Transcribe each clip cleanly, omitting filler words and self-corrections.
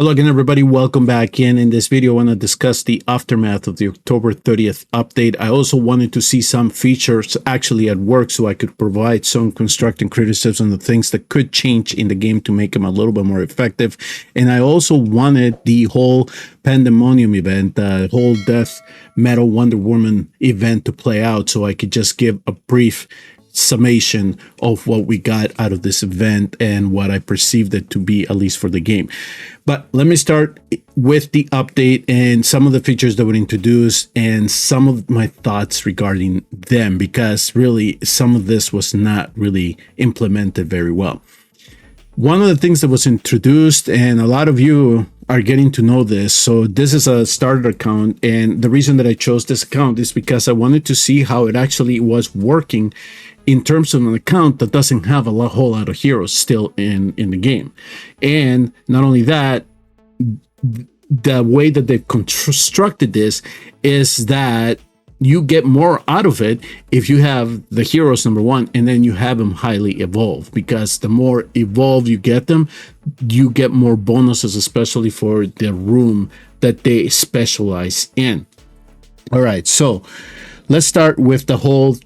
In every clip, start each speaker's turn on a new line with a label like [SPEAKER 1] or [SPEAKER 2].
[SPEAKER 1] Hello again, everybody. Welcome back in. In this video, I want to discuss the aftermath of the October 30th update. I also wanted to see some features actually at work so I could provide some constructive criticism on the things that could change in the game to make them a little bit more effective. And I also wanted the whole Pandemonium event, the whole Death Metal Wonder Woman event to play out so I could just give a brief summation of what we got out of this event and what I perceived it to be, at least for the game. But let me start with the update and some of the features that were introduced and some of my thoughts regarding them, because really some of this was not really implemented very well. One of the things that was introduced, and a lot of you are getting to know this, so this is a starter account, and the reason that I chose this account is because I wanted to see how it actually was working in terms of an account that doesn't have a whole lot of heroes still in the game. And not only that, the way that they've constructed this is that you get more out of it if you have the heroes, number one, and then you have them highly evolved, because the more evolved you get them, you get more bonuses, especially for the room that they specialize in. All right, so let's start with the whole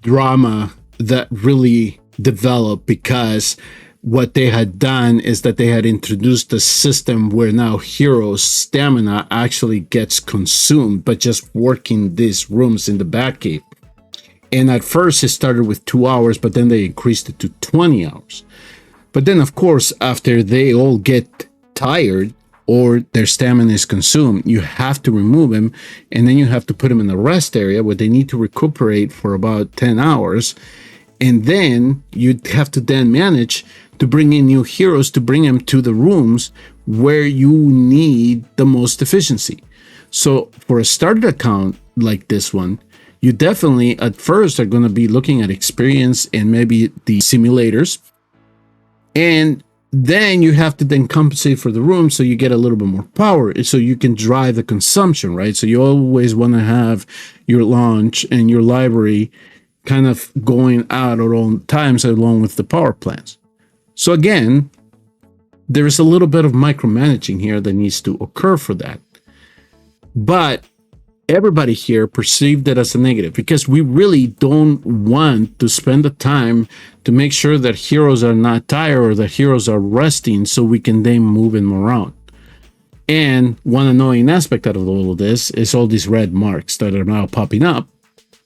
[SPEAKER 1] drama that really developed, because what they had done is that they had introduced a system where now heroes' stamina actually gets consumed by just working these rooms in the Batcave. And at first it started with 2 hours, but then they increased it to 20 hours. But then, of course, after they all get tired or their stamina is consumed, you have to remove them, and then you have to put them in the rest area where they need to recuperate for about 10 hours. And then you have to then manage to bring in new heroes to bring them to the rooms where you need the most efficiency. So for a starter account like this one, you definitely at first are going to be looking at experience and maybe the simulators. And then you have to then compensate for the room so you get a little bit more power so you can drive the consumption, right? So you always want to have your launch and your library kind of going out at all times along with the power plants. So again, there is a little bit of micromanaging here that needs to occur for that. But everybody here perceived it as a negative, because we really don't want to spend the time to make sure that heroes are not tired or that heroes are resting so we can then move them around. And one annoying aspect out of all of this is all these red marks that are now popping up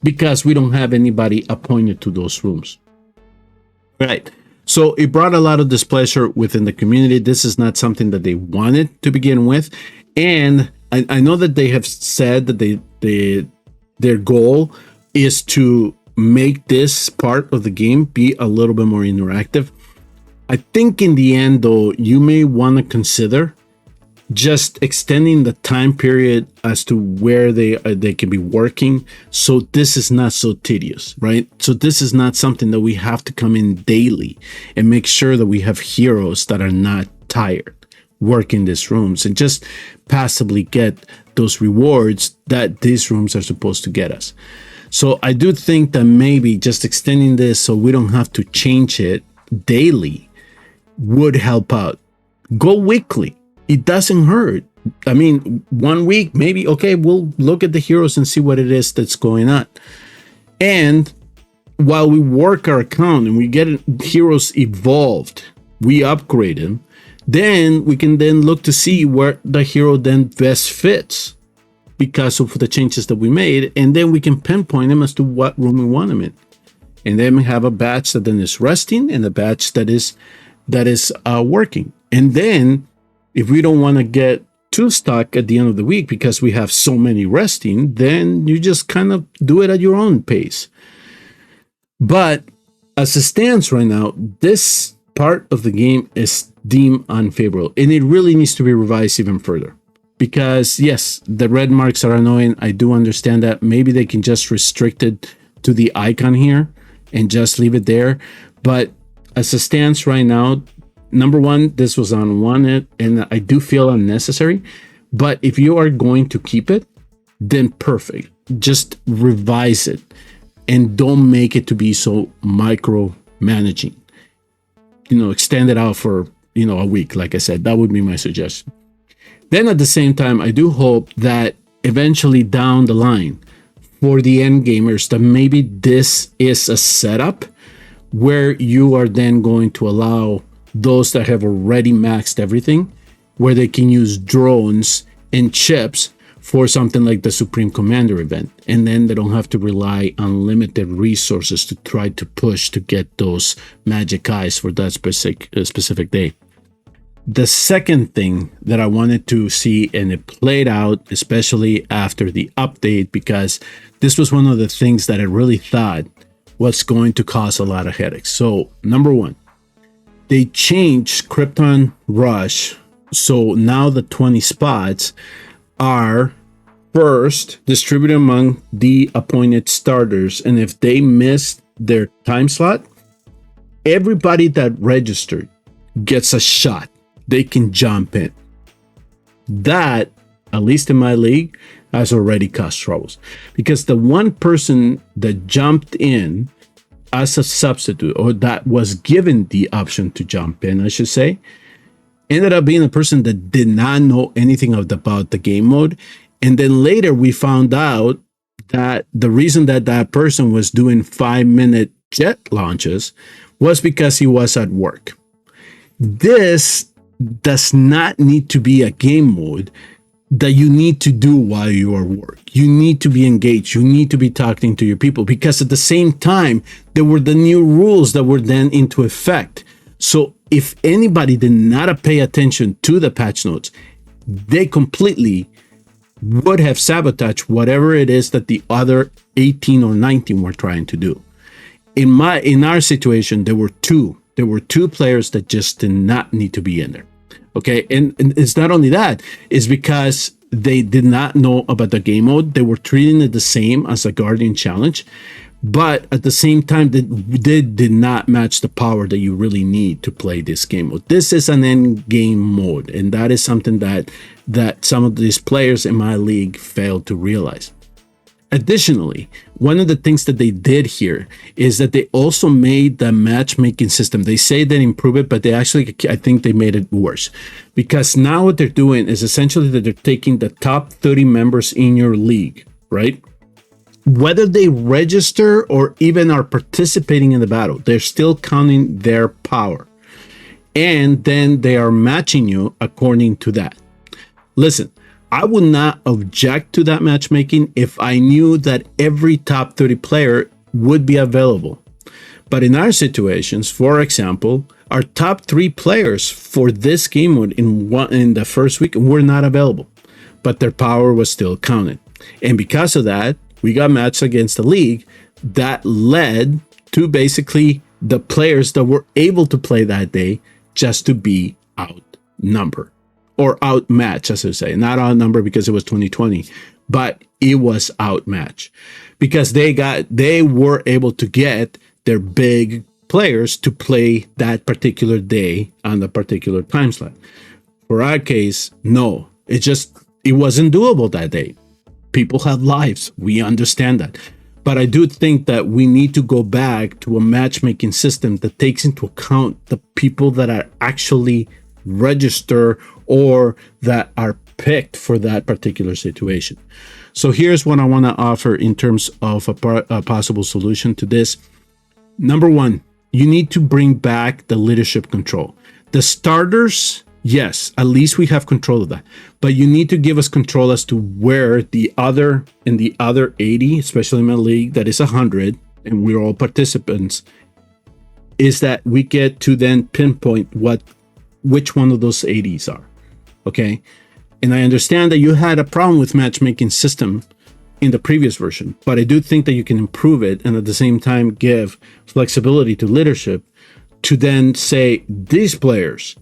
[SPEAKER 1] because we don't have anybody appointed to those rooms. Right. So it brought a lot of displeasure within the community. This is not something that they wanted to begin with. And I know that they have said that their goal is to make this part of the game be a little bit more interactive. I think in the end, though, you may want to consider just extending the time period as to where they can be working, so this is not so tedious, right? So this is not something that we have to come in daily and make sure that we have heroes that are not tired working these rooms and just passively get those rewards that these rooms are supposed to get us. So I do think that maybe just extending this so we don't have to change it daily would help out. Go weekly. It doesn't hurt. I mean, 1 week, maybe, okay, we'll look at the heroes and see what it is that's going on. And while we work our account and we get heroes evolved, we upgrade them, then we can then look to see where the hero then best fits because of the changes that we made. And then we can pinpoint them as to what room we want them in. And then we have a batch that then is resting and a batch that is working. And then if we don't want to get too stuck at the end of the week because we have so many resting, then you just kind of do it at your own pace. But as it stands right now, this part of the game is deemed unfavorable, and it really needs to be revised even further. Because yes, the red marks are annoying. I do understand that. Maybe they can just restrict it to the icon here and just leave it there. But as it stands right now, number one, this was unwanted, and I do feel unnecessary. But if you are going to keep it, then perfect. Just revise it and don't make it to be so micromanaging. You know, extend it out for a week. Like I said, that would be my suggestion. Then at the same time, I do hope that eventually down the line, for the end gamers, that maybe this is a setup where you are then going to allow those that have already maxed everything, where they can use drones and chips for something like the Supreme Commander event. And then they don't have to rely on limited resources to try to push to get those magic eyes for that specific day. The second thing that I wanted to see, and it played out, especially after the update, because this was one of the things that I really thought was going to cause a lot of headaches. So, number one, they changed Krypton Rush. So now the 20 spots are first distributed among the appointed starters. And if they miss their time slot, everybody that registered gets a shot. They can jump in. That, at least in my league, has already caused troubles, because the one person that jumped in as a substitute, or that was given the option to jump in, I should say, ended up being a person that did not know anything about the game mode. And then later we found out that the reason that that person was doing 5-minute jet launches was because he was at work. This does not need to be a game mode that you need to do while you are at work. You need to be engaged. You need to be talking to your people, because at the same time, there were the new rules that were then into effect. So if anybody did not pay attention to the patch notes, they completely would have sabotaged whatever it is that the other 18 or 19 were trying to do. In our situation, there were two players that just did not need to be in there. Okay, and it's not only that, it's because they did not know about the game mode. They were treating it the same as a Guardian Challenge, but at the same time, they did not match the power that you really need to play this game mode. This is an end game mode, and that is something that some of these players in my league failed to realize. Additionally, one of the things that they did here is that they also made the matchmaking system. They say they improved it, but I think they made it worse, because now what they're doing is essentially that they're taking the top 30 members in your league, right? Whether they register or even are participating in the battle, they're still counting their power. And then they are matching you according to that. Listen, I would not object to that matchmaking if I knew that every top 30 player would be available. But in our situations, for example, our top 3 players for this game mode in the first week were not available, but their power was still counted. And because of that, we got matched against the league that led to basically the players that were able to play that day just to be outnumbered. Or outmatch, as I say, not outnumbered because it was 2020, but it was outmatched because they were able to get their big players to play that particular day on the particular time slot. For our case, no, it wasn't doable that day. People have lives. We understand that. But I do think that we need to go back to a matchmaking system that takes into account the people that are actually register or that are picked for that particular situation. So here's what I want to offer in terms of a possible solution to this. Number one, you need to bring back the leadership control. The starters, yes, at least we have control of that. But you need to give us control as to where the other 80, especially in my league that is 100, and we're all participants, is that we get to then pinpoint which one of those 80s are. Okay, and I understand that you had a problem with matchmaking system in the previous version, but I do think that you can improve it and at the same time give flexibility to leadership to then say these players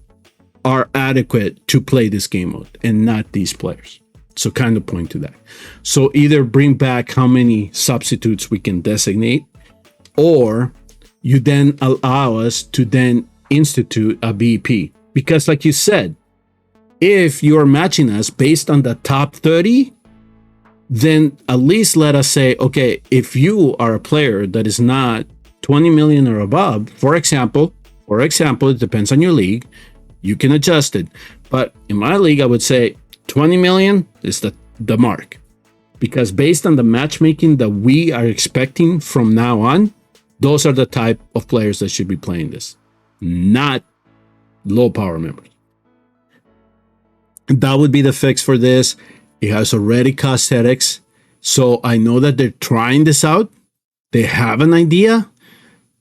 [SPEAKER 1] are adequate to play this game mode and not these players. So kind of point to that. So either bring back how many substitutes we can designate, or you then allow us to then institute a BP. Because like you said, if you're matching us based on the top 30, then at least let us say, okay, if you are a player that is not 20 million or above, for example, it depends on your league, You can adjust it. But in my league, I would say 20 million is the mark. Because based on the matchmaking that we are expecting from now on, those are the type of players that should be playing this, not low power members. That would be the fix for this. It has already cost headaches. So I know that they're trying this out. They have an idea,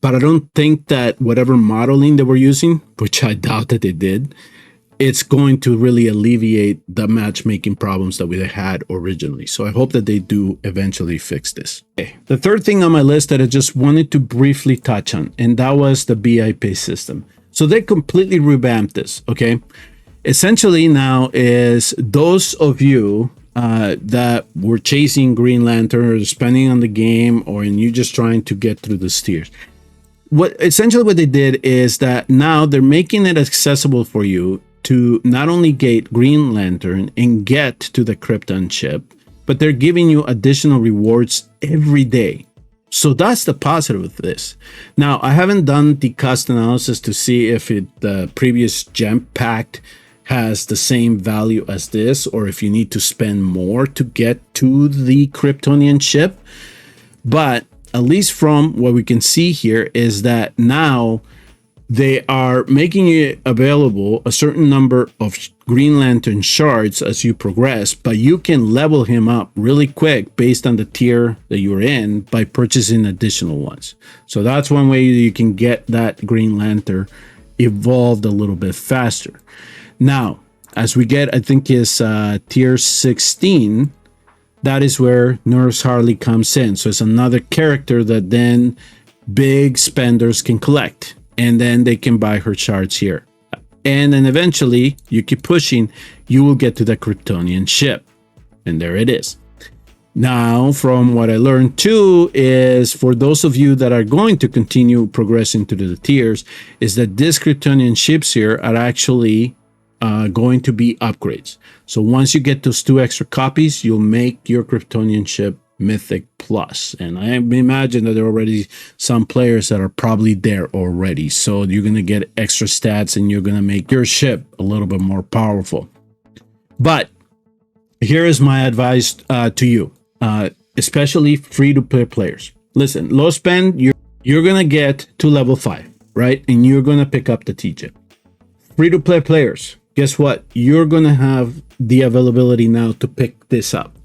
[SPEAKER 1] but I don't think that whatever modeling they were using, which I doubt that they did, it's going to really alleviate the matchmaking problems that we had originally. So I hope that they do eventually fix this. Okay. The third thing on my list that I just wanted to briefly touch on, and that was the BIP system. So they completely revamped this, okay? Essentially now is those of you that were chasing Green Lantern or spending on the game, or and you just trying to get through the tiers. What they did is that now they're making it accessible for you to not only get Green Lantern and get to the Krypton ship, but they're giving you additional rewards every day. So that's the positive of this. Now, I haven't done the cost analysis to see if the previous gem pack has the same value as this, or if you need to spend more to get to the Kryptonian ship. But at least from what we can see here is that now they are making it available a certain number of Green Lantern shards as you progress, but you can level him up really quick based on the tier that you're in by purchasing additional ones. So that's one way you can get that Green Lantern evolved a little bit faster. Now, as we get, I think is tier 16, that is where Nurse Harley comes in. So it's another character that then big spenders can collect. And then they can buy her shards here. And then eventually, you keep pushing, you will get to the Kryptonian ship. And there it is. Now, from what I learned too, is for those of you that are going to continue progressing to the tiers, is that these Kryptonian ships here are actually going to be upgrades. So once you get those 2 extra copies, you'll make your Kryptonian ship Mythic Plus. And I imagine that there are already some players that are probably there already. So you're going to get extra stats and you're going to make your ship a little bit more powerful. But here is my advice to you, especially free-to-play players. Listen, low spend, you're going to get to level 5, right? And you're going to pick up the TJ. Free-to-play players, guess what? You're going to have the availability now to pick this up.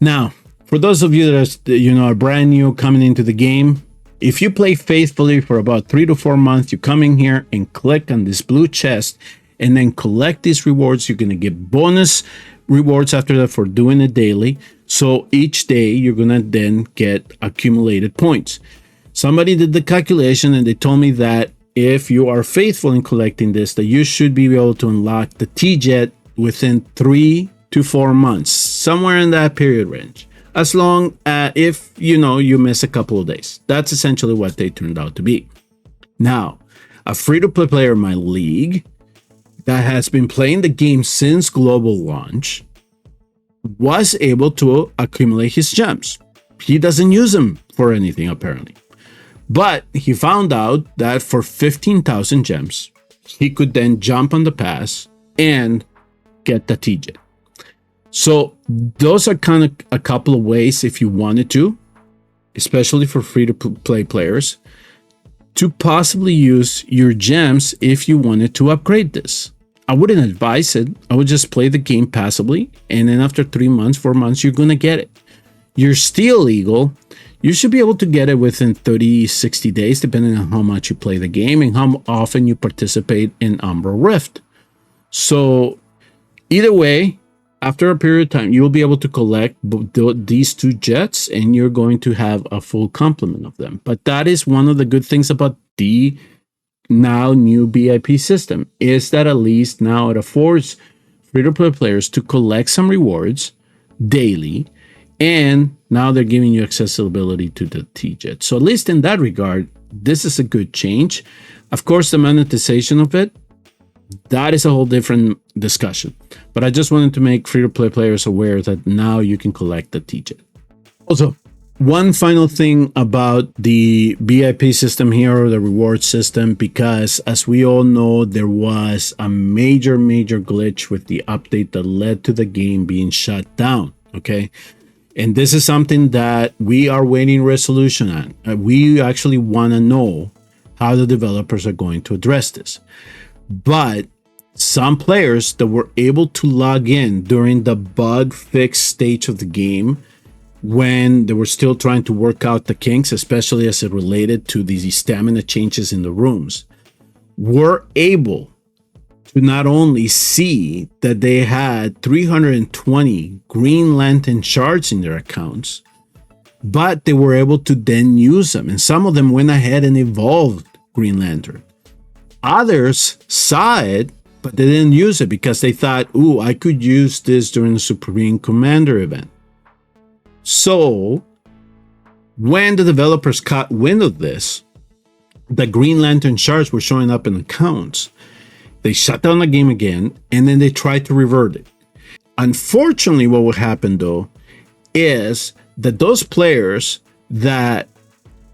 [SPEAKER 1] Now, for those of you that are brand new coming into the game, if you play faithfully for about 3 to 4 months, you come in here and click on this blue chest and then collect these rewards. You're going to get bonus rewards after that for doing it daily. So each day you're going to then get accumulated points. Somebody did the calculation and they told me that if you are faithful in collecting this, that you should be able to unlock the T-Jet within 3 to 4 months, somewhere in that period range. As long as if you miss a couple of days. That's essentially what they turned out to be. Now, a free-to-play player in my league that has been playing the game since global launch was able to accumulate his gems. He doesn't use them for anything apparently. But he found out that for 15,000 gems, he could then jump on the pass and get the TJ. So those are kind of a couple of ways if you wanted to, especially for free-to-play players, to possibly use your gems if you wanted to upgrade this. I wouldn't advise it. I would just play the game passively, and then after 3 months, 4 months, you're going to get it. Your Steel Eagle, you should be able to get it within 30, 60 days, depending on how much you play the game and how often you participate in Umbra Rift. So either way, after a period of time, you will be able to collect these 2 jets and you're going to have a full complement of them. But that is one of the good things about the now new BIP system, is that at least now it affords free-to-play players to collect some rewards daily, and now they're giving you accessibility to the T-Jet. So at least in that regard, this is a good change. Of course, the monetization of it, that is a whole different discussion. But I just wanted to make free-to-play players aware that now you can collect the T-Jet. Also, One final thing about the VIP system here, or the reward system, because as we all know, there was a major glitch with the update that led to the game being shut down. Okay. And this is something that we are waiting resolution on. We actually want to know how the developers are going to address this. But some players that were able to log in during the bug fix stage of the game, when they were still trying to work out the kinks, especially as it related to these stamina changes in the rooms, were able to not only see that they had 320 Green Lantern shards in their accounts, but they were able to then use them. And some of them went ahead and evolved Green Lantern. Others saw it, but they didn't use it because they thought, ooh, I could use this during the Supreme Commander event. So when the developers caught wind of this, the Green Lantern shards were showing up in accounts. They shut down the game again, and then they tried to revert it. Unfortunately, what would happen though is that those players that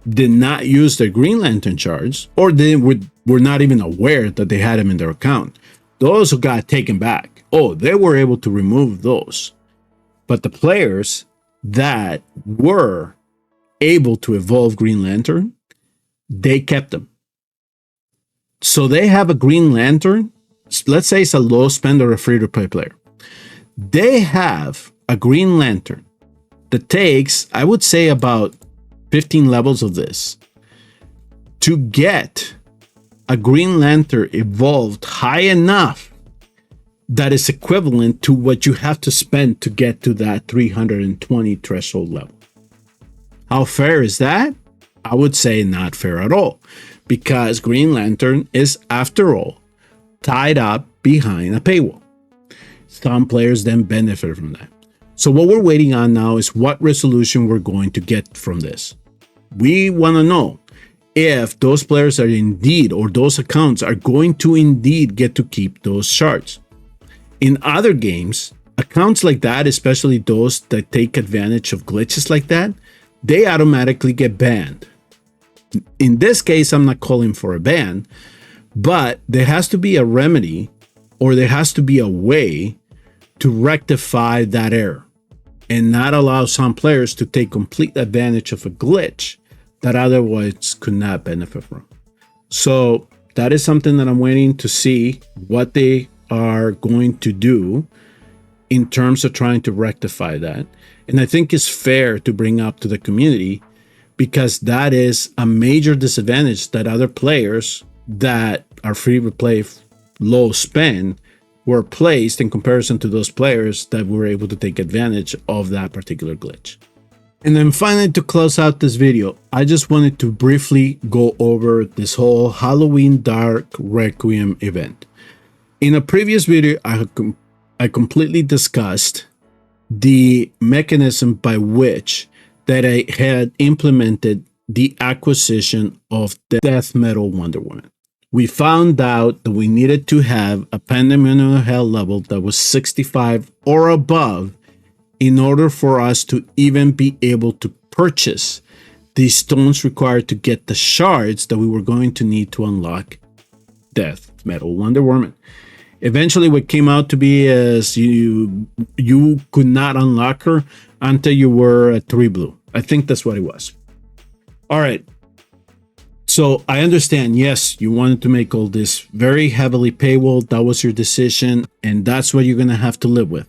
[SPEAKER 1] did not use their Green Lantern shards, or they were not even aware that they had them in their account, those who got taken back, oh, they were able to remove those. But the players that were able to evolve Green Lantern, they kept them. So they have a Green Lantern. Let's say it's a low spend or a free-to-play player. They have a Green Lantern that takes, I would say, about 15 levels of this to get a Green Lantern evolved high enough that is equivalent to what you have to spend to get to that 320 threshold level. How fair is that? I would say not fair at all, because Green Lantern is, after all, tied up behind a paywall. Some players then benefit from that. So what we're waiting on now is what resolution we're going to get from this. We want to know if those players are indeed, or those accounts are going to indeed get to keep those shards. In other games, accounts like that, especially those that take advantage of glitches like that, they automatically get banned. In this case, I'm not calling for a ban, but there has to be a remedy, or there has to be a way to rectify that error and not allow some players to take complete advantage of a glitch that otherwise could not benefit from. So that is something that I'm waiting to see what they are going to do in terms of trying to rectify that. And I think it's fair to bring up to the community, because that is a major disadvantage that other players that are free to play low spend were placed in comparison to those players that were able to take advantage of that particular glitch. And then finally, to close out this video, I just wanted to briefly go over this whole Halloween Dark Requiem event. In a previous video, I completely discussed the mechanism by which that I had implemented the acquisition of the Death Metal Wonder Woman. We found out that we needed to have a Pandemonium of Hell level that was 65 or above in order for us to even be able to purchase the stones required to get the shards that we were going to need to unlock Death Metal Wonder Woman. Eventually, what came out to be is you could not unlock her until you were at 3 blue. I think that's what it was. All right. So I understand, yes, you wanted to make all this very heavily paywall. That was your decision, and that's what you're going to have to live with.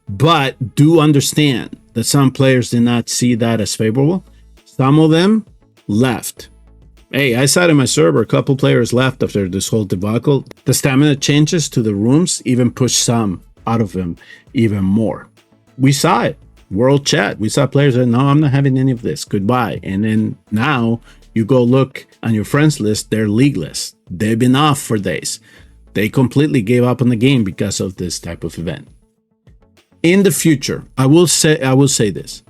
[SPEAKER 1] But do understand that some players did not see that as favorable. Some of them left. Hey, I saw it in my server, a couple players left after this whole debacle. The stamina changes to the rooms even pushed some out of them even more. We saw it. World chat. We saw players that, no, I'm not having any of this. Goodbye. And then now you go look on your friends list, they're leagueless. They've been off for days. They completely gave up on the game because of this type of event. In the future, I will say this,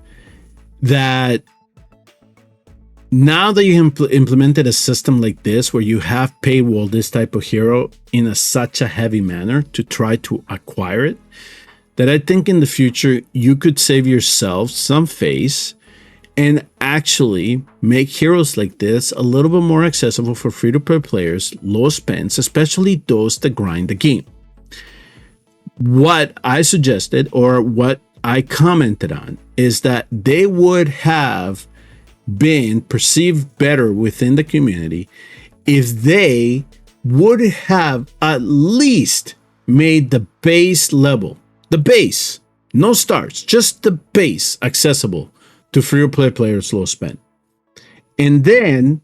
[SPEAKER 1] that now that you implemented a system like this where you have paywall this type of hero in such a heavy manner to try to acquire it, that I think in the future you could save yourself some face and actually make heroes like this a little bit more accessible for free-to-play players, low spends, especially those that grind the game. What I suggested, or what I commented on, is that they would have been perceived better within the community if they would have at least made the base level, the base, no stars, just the base, accessible to free-to-play players low spend. And then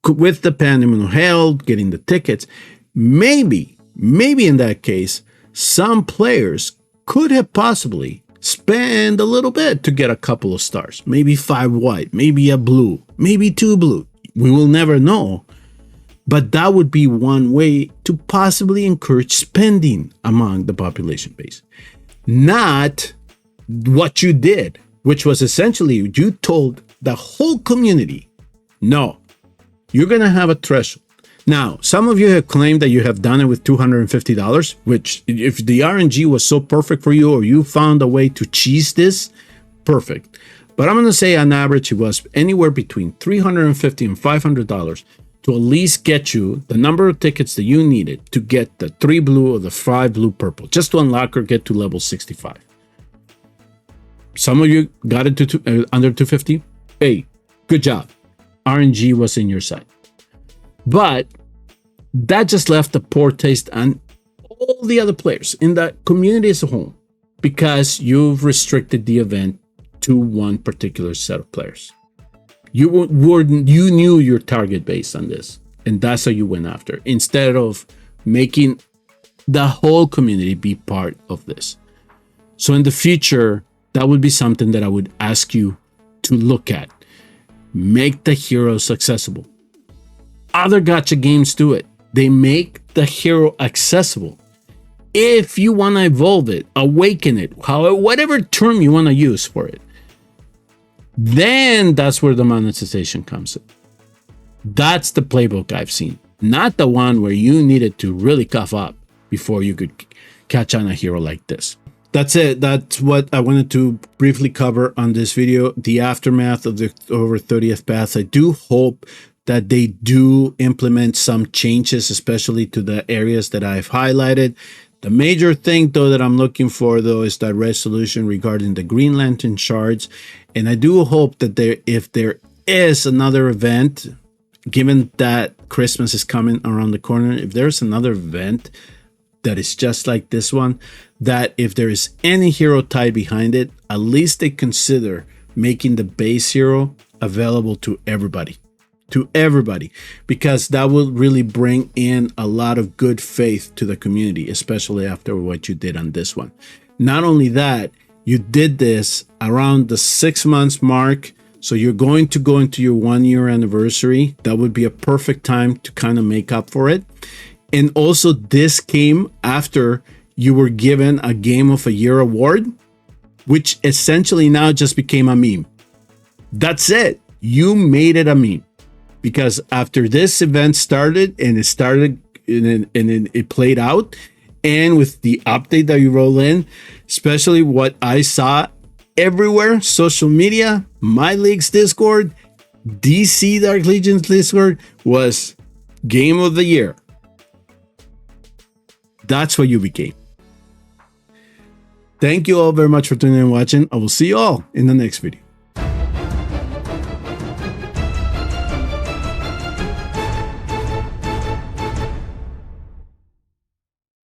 [SPEAKER 1] with the Pandemonium of Hell, getting the tickets, maybe in that case, some players could have possibly spent a little bit to get a couple of stars, maybe 5 white, maybe a blue, maybe 2 blue. We will never know. But that would be one way to possibly encourage spending among the population base. Not what you did, which was essentially you told the whole community, no, you're going to have a threshold. Now, some of you have claimed that you have done it with $250, which if the RNG was so perfect for you, or you found a way to cheese this, perfect. But I'm going to say on average, it was anywhere between $350 and $500 to at least get you the number of tickets that you needed to get the 3 blue or the 5 blue purple, just to unlock or get to level 65. Some of you got it to under 250. Hey, good job. RNG was in your side. But that just left a poor taste on all the other players in the community as a whole, because you've restricted the event to one particular set of players. You knew your target based on this, and that's how you went after, instead of making the whole community be part of this. So in the future, that would be something that I would ask you to look at. Make the heroes accessible. Other gacha games do it. They make the hero accessible. If you want to evolve it, awaken it, whatever term you want to use for it, then that's where the monetization comes in. That's the playbook I've seen, not the one where you needed to really cough up before you could catch on a hero like this. That's it. That's what I wanted to briefly cover on this video, the aftermath of the October 30th path. I do hope that they do implement some changes, especially to the areas that I've highlighted. The major thing, though, that I'm looking for, though, is that resolution regarding the Green Lantern shards. And I do hope that if there is another event, given that Christmas is coming around the corner, if there's another event that is just like this one, that if there is any hero tied behind it, at least they consider making the base hero available to everybody. Because that will really bring in a lot of good faith to the community, especially after what you did on this one. Not only that, you did this around the 6 months mark, so you're going to go into your 1 year anniversary. That would be a perfect time to kind of make up for it. And also, this came after you were given a Game of a Year award, which essentially now just became a meme. That's it. You made it a meme. Because after this event started, and it played out, and with the update that you roll in, especially what I saw everywhere, social media, my league's Discord, DC Dark Legion's Discord, was Game of the Year. That's what you became. Thank you all very much for tuning in and watching. I will see you all in the next video.